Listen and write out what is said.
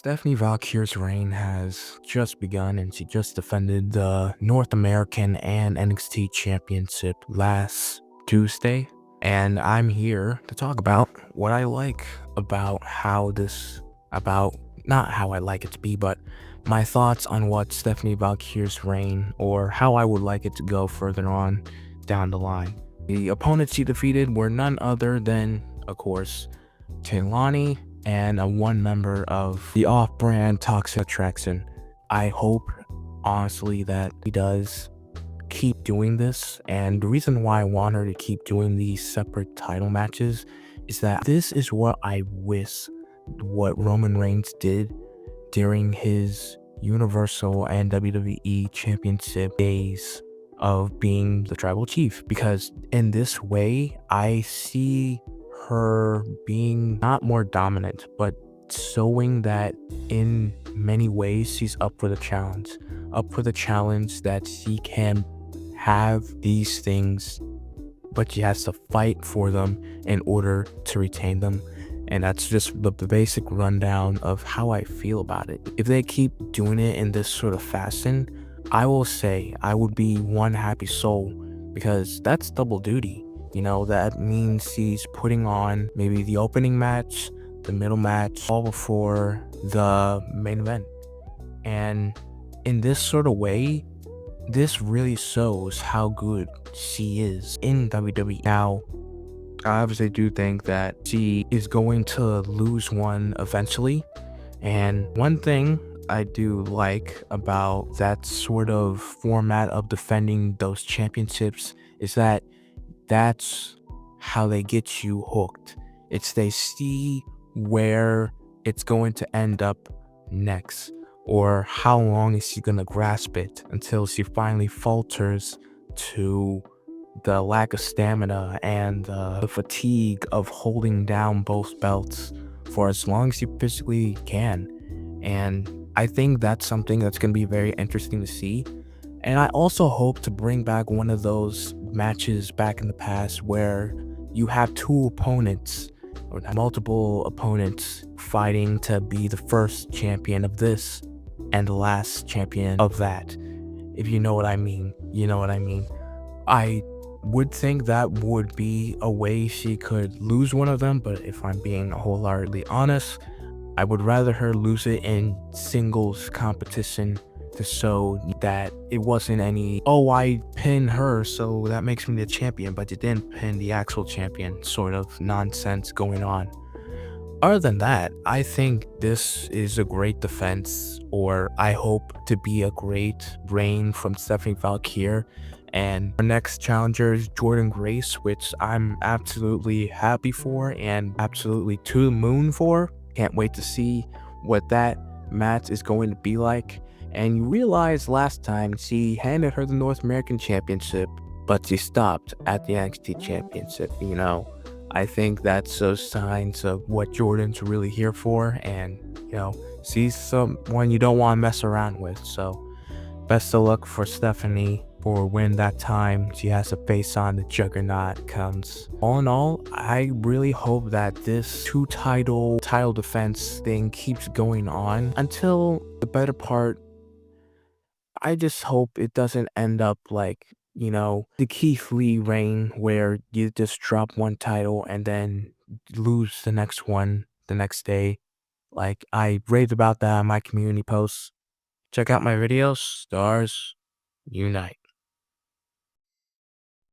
Stephaine Vaquer's reign has just begun, and she just defended the North American and NXT Championship last Tuesday. And I'm here to talk about what I like about not how I like it to be, but my thoughts on what Stephaine Vaquer's reign, or how I would like it to go further on down the line. The opponents she defeated were none other than, of course, Taylani and one member of the off-brand Toxic Attraction. I hope, honestly, that he does keep doing this, and the reason why I want her to keep doing these separate title matches is that this is what I wish what Roman Reigns did during his Universal and WWE Championship days of being the tribal chief, because in this way I see her being not more dominant, but showing that in many ways she's up for the challenge that she can have these things, but she has to fight for them in order to retain them. And that's just the basic rundown of how I feel about it. If they keep doing it in this sort of fashion, I will say I would be one happy soul, because that's double duty. You know, that means she's putting on maybe the opening match, the middle match, all before the main event. And in this sort of way, this really shows how good she is in WWE. Now, I obviously do think that she is going to lose one eventually. And one thing I do like about that sort of format of defending those championships is that that's how they get you hooked. It's they see where it's going to end up next, or how long is she gonna grasp it until she finally falters to the lack of stamina and the fatigue of holding down both belts for as long as you physically can. And I think that's something that's going to be very interesting to see. And I also hope to bring back one of those matches back in the past where you have two opponents or multiple opponents fighting to be the first champion of this and the last champion of that. If you know what I mean, you know what I mean. I would think that would be a way she could lose one of them, but if I'm being wholeheartedly honest, I would rather her lose it in singles competition to show that it wasn't any, oh, I pinned her, so that makes me the champion, but you didn't pin the actual champion sort of nonsense going on. Other than that, I think this is a great defense, or I hope to be a great reign from Stephaine Vaquer. And our next challenger is Jordynne Grace, which I'm absolutely happy for and absolutely to the moon for. Can't wait to see what that match is going to be like. And you realize last time she handed her the North American Championship, but she stopped at the NXT Championship, you know. I think that's those signs of what Jordynne's really here for, and, you know, she's someone you don't want to mess around with. So best of luck for Stephaine for when that time she has to face on the Juggernaut comes. All in all, I really hope that this title defense thing keeps going on until the better part. I just hope it doesn't end up like, you know, the Keith Lee reign where you just drop one title and then lose the next one the next day. Like, I raved about that on my community posts. Check out my videos. STARZ Unite.